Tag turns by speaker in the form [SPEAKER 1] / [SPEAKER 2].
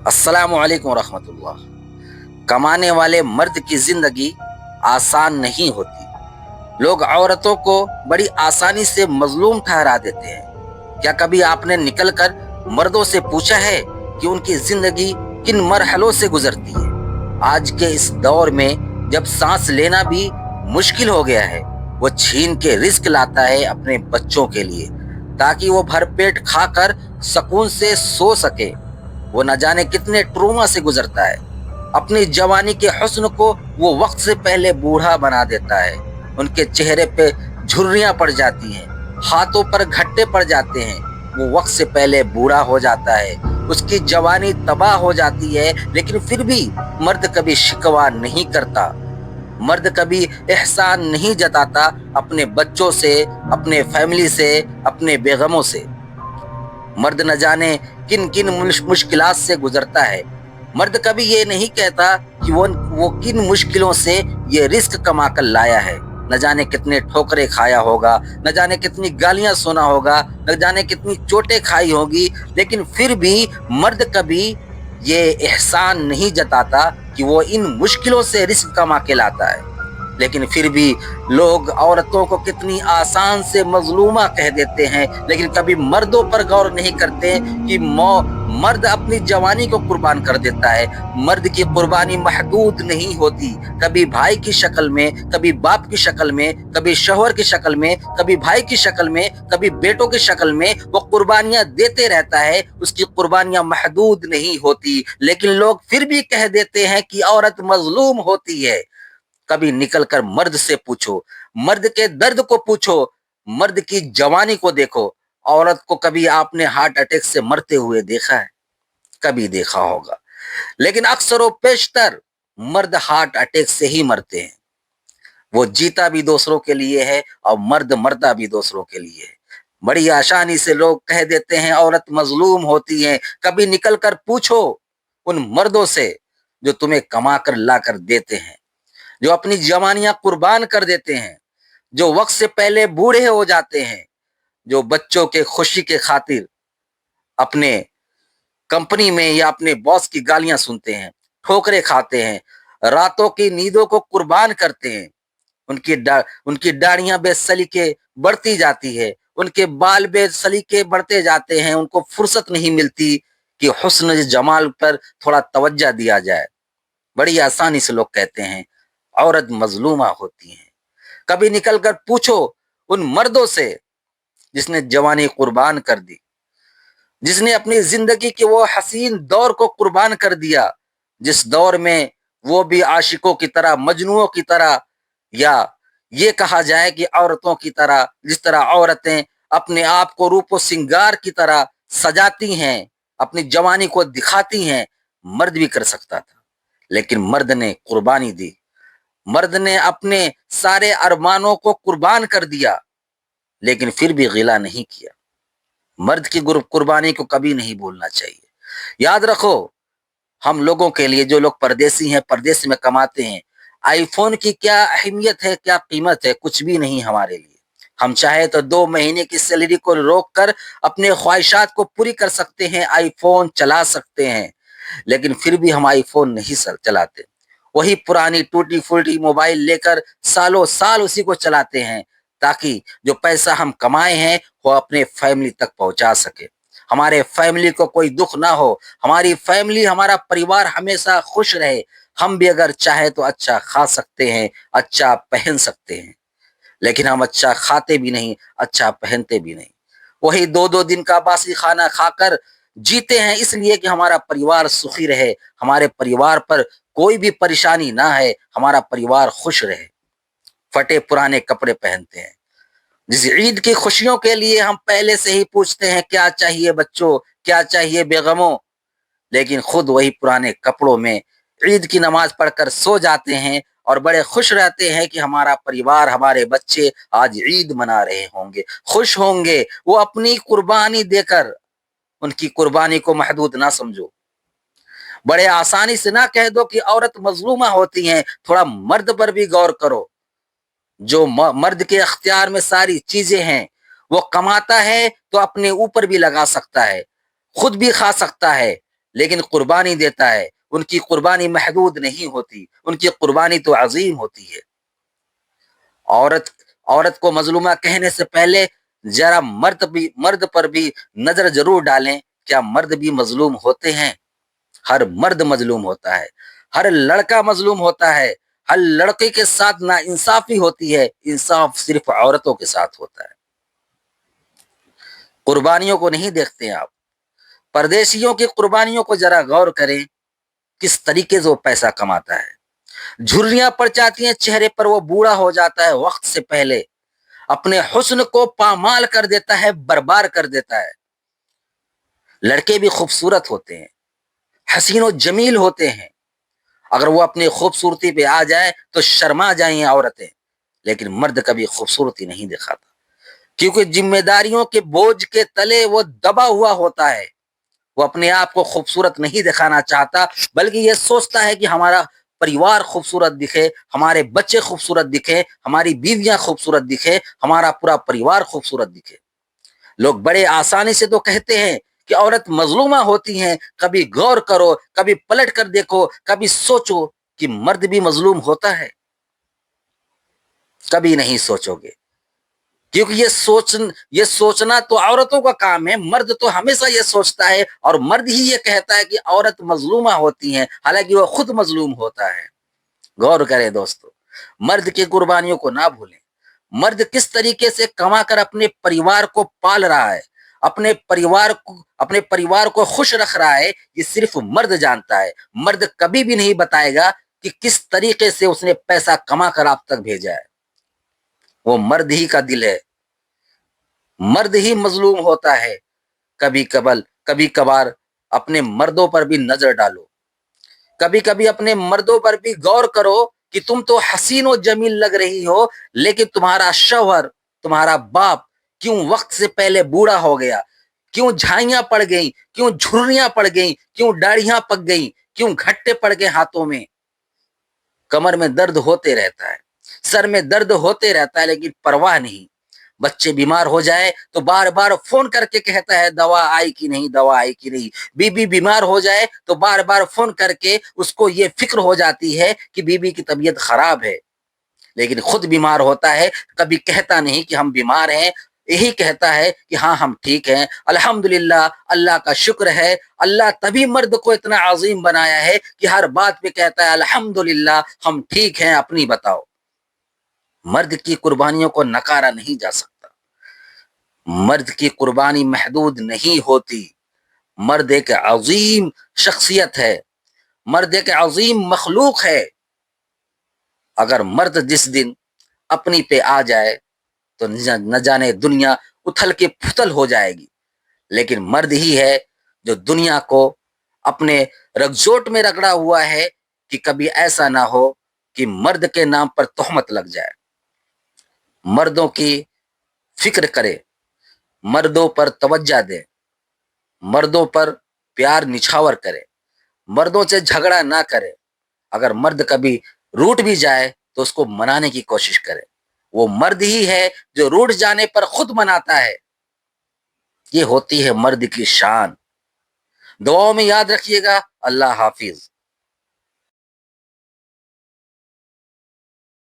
[SPEAKER 1] अस्सलाम वालेकुम रहमतुल्लाह। कमाने वाले मर्द की जिंदगी आसान नहीं होती। लोग औरतों को बड़ी आसानी से मजलूम ठहरा देते हैं। क्या कभी आपने निकलकर मर्दों से पूछा है कि उनकी जिंदगी किन मरहलों से गुजरती है? आज के इस दौर में जब सांस लेना भी मुश्किल हो गया है, वो छीन के रिस्क लाता है अपने बच्चों के लिए, ताकि वो भरपेट खाकर सुकून से सो सके। वो न जाने कितने ट्रोमा से गुजरता है। अपनी जवानी के हुस्न को वो वक्त से पहले बूढ़ा बना देता है। उनके चेहरे पे झुर्रियां पड़ जाती हैं, हाथों पर घट्टे पड़ जाते हैं। वो वक्त से पहले बूढ़ा हो जाता है, उसकी जवानी तबाह हो जाती है। लेकिन फिर भी मर्द कभी शिकवा नहीं करता, मर्द कभी एहसान नहीं जताता अपने बच्चों से, अपने फैमिली से, अपने बेगमों से। मर्द न जाने किन किन मुश्किलात से गुजरता है। मर्द कभी ये नहीं कहता कि वो किन मुश्किलों से ये रिस्क कमा कर लाया है। न जाने कितने ठोकरे खाया होगा, न जाने कितनी गालियां सुना होगा, न जाने कितनी चोटें खाई होगी। लेकिन फिर भी मर्द कभी ये एहसान नहीं जताता कि वो इन मुश्किलों से रिस्क कमा के लाता है। लेकिन फिर भी लोग औरतों को कितनी आसान से मजलूमा कह देते हैं, लेकिन कभी मर्दों पर गौर नहीं करते कि मर्द अपनी जवानी को कुर्बान कर देता है। मर्द की कुर्बानी महदूद नहीं होती। कभी भाई की शक्ल में, कभी बाप की शक्ल में, कभी शौहर की शक्ल में, कभी भाई की शक्ल में, कभी बेटों की शक्ल में वो कुर्बानियां देते रहता है। उसकी कुर्बानियां महदूद नहीं होती, लेकिन लोग फिर भी कह देते हैं कि औरत मजलूम होती है। कभी निकलकर मर्द से पूछो, मर्द के दर्द को पूछो, मर्द की जवानी को देखो। औरत को कभी आपने हार्ट अटैक से मरते हुए देखा है? कभी देखा होगा। लेकिन अक्सर व पेशतर मर्द हार्ट अटैक से ही मरते हैं। वो जीता भी दूसरों के लिए है और मर्द मरता भी दूसरों के लिए है। बड़ी आसानी से लोग कह देते हैं औरत मजलूम होती है। कभी निकलकर पूछो उन मर्दों से जो तुम्हें कमा कर ला कर देते हैं, जो अपनी जवानियां कुर्बान कर देते हैं, जो वक्त से पहले बूढ़े हो जाते हैं, जो बच्चों के खुशी के खातिर अपने कंपनी में या अपने बॉस की गालियां सुनते हैं, ठोकरे खाते हैं, रातों की नींदों को कुर्बान करते हैं। उनकी दाढ़ियां बेसलीके बढ़ती जाती है, उनके बाल बेसलीके बढ़ते जाते हैं। उनको फुर्सत नहीं मिलती कि हुस्न जमाल पर थोड़ा तवज्जो दिया जाए। बड़ी आसानी से लोग कहते हैं औरत मजलूमा होती है। कभी निकलकर पूछो उन मर्दों से जिसने जवानी कुर्बान कर दी, जिसने अपनी जिंदगी के वो हसीन दौर को कुर्बान कर दिया, जिस दौर में वो भी आशिकों की तरह, मजनुओं की तरह, या ये कहा जाए कि औरतों की तरह, जिस तरह औरतें अपने आप को रूपो सिंगार की तरह सजाती हैं, अपनी जवानी को दिखाती हैं, मर्द भी कर सकता था। लेकिन मर्द ने कुर्बानी दी, मर्द ने अपने सारे अरमानों को कुर्बान कर दिया, लेकिन फिर भी गिला नहीं किया। मर्द की कुर्बानी को कभी नहीं भूलना चाहिए। याद रखो, हम लोगों के लिए, जो लोग परदेसी हैं, परदेश में कमाते हैं, आईफोन की क्या अहमियत है, क्या कीमत है? कुछ भी नहीं हमारे लिए। हम चाहे तो 2 महीने की सैलरी को रोक कर अपने ख्वाहिशात को पूरी कर सकते हैं, आईफोन चला सकते हैं। लेकिन फिर भी हम आईफोन नहीं चलाते। वही पुरानी टूटी फूटी मोबाइल लेकर सालों साल उसी को चलाते हैं, ताकि जो पैसा हम कमाए हैं वो अपने फैमिली तक पहुंचा सके, हमारे फैमिली को कोई दुख ना हो, हमारी फैमिली, हमारा परिवार हमेशा खुश रहे। हम भी अगर चाहे तो अच्छा खा सकते हैं, अच्छा पहन सकते हैं, लेकिन हम अच्छा खाते भी नहीं, अच्छा पहनते भी नहीं। वही 2-2 दिन का बासी खाना खाकर जीते हैं, इसलिए कि हमारा परिवार सुखी रहे, हमारे परिवार पर कोई भी परेशानी ना है, हमारा परिवार खुश रहे। फटे पुराने कपड़े पहनते हैं। जिस ईद की खुशियों के लिए हम पहले से ही पूछते हैं क्या चाहिए बच्चों, क्या चाहिए बेगमों, लेकिन खुद वही पुराने कपड़ों में ईद की नमाज पढ़कर सो जाते हैं और बड़े खुश रहते हैं कि हमारा परिवार, हमारे बच्चे आज ईद मना रहे होंगे, खुश होंगे। वो अपनी कुर्बानी देकर, उनकी कुर्बानी को महदूद ना समझो। बड़े आसानी से ना कह दो कि औरत मजलूमा होती हैं। थोड़ा मर्द पर भी गौर करो। जो मर्द के अख्तियार में सारी चीजें हैं, वो कमाता है तो अपने ऊपर भी लगा सकता है, खुद भी खा सकता है, لیکن قربانی دیتا ہے، ان کی قربانی محدود نہیں ہوتی، ان کی قربانی تو عظیم ہوتی ہے۔ عورت کو مظلومہ کہنے سے پہلے ذرا مرد پر بھی نظر ضرور ڈالیں، کیا مرد بھی مظلوم ہوتے ہیں؟ ہر مرد مظلوم ہوتا ہے، ہر لڑکا مظلوم ہوتا ہے، ہر لڑکے کے ساتھ نا انصافی ہوتی ہے، انصاف صرف عورتوں کے ساتھ ہوتا ہے۔ قربانیوں کو نہیں دیکھتے آپ، پردیسیوں کی قربانیوں کو ذرا غور کریں، کس طریقے سے وہ پیسہ کماتا ہے۔ جھریاں پڑ جاتی ہیں چہرے پر، وہ بوڑھا ہو جاتا ہے وقت سے پہلے، اپنے حسن کو پامال کر دیتا ہے، برباد کر دیتا ہے۔ لڑکے بھی خوبصورت ہوتے ہیں، حسین و جمیل ہوتے ہیں، اگر وہ اپنی خوبصورتی پہ آ جائے تو شرما جائیں عورتیں، لیکن مرد کبھی خوبصورتی نہیں دکھاتا، کیونکہ ذمہ داریوں کے بوجھ کے تلے وہ دبا ہوا ہوتا ہے۔ وہ اپنے آپ کو خوبصورت نہیں دکھانا چاہتا، بلکہ یہ سوچتا ہے کہ ہمارا پریوار خوبصورت دکھے، ہمارے بچے خوبصورت دکھے، ہماری بیویاں خوبصورت دکھے، ہمارا پورا پریوار خوبصورت دکھے۔ لوگ بڑے آسانی سے تو کہتے ہیں کہ عورت مظلومہ ہوتی ہیں، کبھی غور کرو، کبھی پلٹ کر دیکھو، کبھی سوچو کہ مرد بھی مظلوم ہوتا ہے؟ کبھی نہیں سوچو گے، کیونکہ یہ سوچنا تو عورتوں کا کام ہے، مرد تو ہمیشہ یہ سوچتا ہے، اور مرد ہی یہ کہتا ہے کہ عورت مظلومہ ہوتی ہیں، حالانکہ وہ خود مظلوم ہوتا ہے۔ غور کریں دوستو، مرد کی قربانیوں کو نہ بھولیں۔ مرد کس طریقے سے کما کر اپنے پریوار کو پال رہا ہے، اپنے پریوار کو خوش رکھ رہا ہے، یہ صرف مرد جانتا ہے۔ مرد کبھی بھی نہیں بتائے گا کہ کس طریقے سے اس نے پیسہ کما کر آپ تک بھیجا ہے، وہ مرد ہی کا دل ہے، مرد ہی مظلوم ہوتا ہے۔ کبھی کبھار اپنے مردوں پر بھی نظر ڈالو، کبھی کبھی اپنے مردوں پر بھی غور کرو کہ تم تو حسین و جمیل لگ رہی ہو، لیکن تمہارا شوہر، تمہارا باپ کیوں وقت سے پہلے بوڑھا ہو گیا، کیوں جھائیاں پڑ گئیں، کیوں جھریاں پڑ گئیں، کیوں داڑھیاں پک گئیں، کیوں گھٹے پڑ گئے ہاتھوں میں۔ کمر میں درد ہوتے رہتا ہے، سر میں درد ہوتے رہتا ہے، لیکن پرواہ نہیں۔ بچے بیمار ہو جائے تو بار بار فون کر کے کہتا ہے دوا آئی کہ نہیں، دوا آئی کہ نہیں۔ بیوی بیمار ہو جائے تو بار بار فون کر کے اس کو یہ فکر ہو جاتی ہے کہ بیوی کی طبیعت خراب ہے، لیکن خود بیمار ہوتا ہے، کبھی کہتا نہیں کہ ہم بیمار ہیں، یہی کہتا ہے کہ ہاں ہم ٹھیک ہیں، الحمدللہ، اللہ کا شکر ہے۔ اللہ تبھی مرد کو اتنا عظیم بنایا ہے کہ ہر بات پہ کہتا ہے الحمدللہ ہم ٹھیک ہیں، اپنی بتاؤ۔ مرد کی قربانیوں کو نکارا نہیں جا سکتا، مرد کی قربانی محدود نہیں ہوتی۔ مرد ایک عظیم شخصیت ہے، مرد ایک عظیم مخلوق ہے۔ اگر مرد جس دن اپنی پہ آ جائے تو نہ جانے دنیا اتھل کے پھتل ہو جائے گی، لیکن مرد ہی ہے جو دنیا کو اپنے رگجوٹ میں رگڑا ہوا ہے کہ کبھی ایسا نہ ہو کہ مرد کے نام پر تہمت لگ جائے۔ مردوں کی فکر کرے، مردوں پر توجہ دے، مردوں پر پیار نچھاور کرے، مردوں سے جھگڑا نہ کرے۔ اگر مرد کبھی روٹ بھی جائے تو اس کو منانے کی کوشش کرے، وہ مرد ہی ہے جو روٹ جانے پر خود مناتا ہے۔ یہ ہوتی ہے مرد کی شان۔ دعاؤں میں یاد رکھیے گا۔ اللہ حافظ۔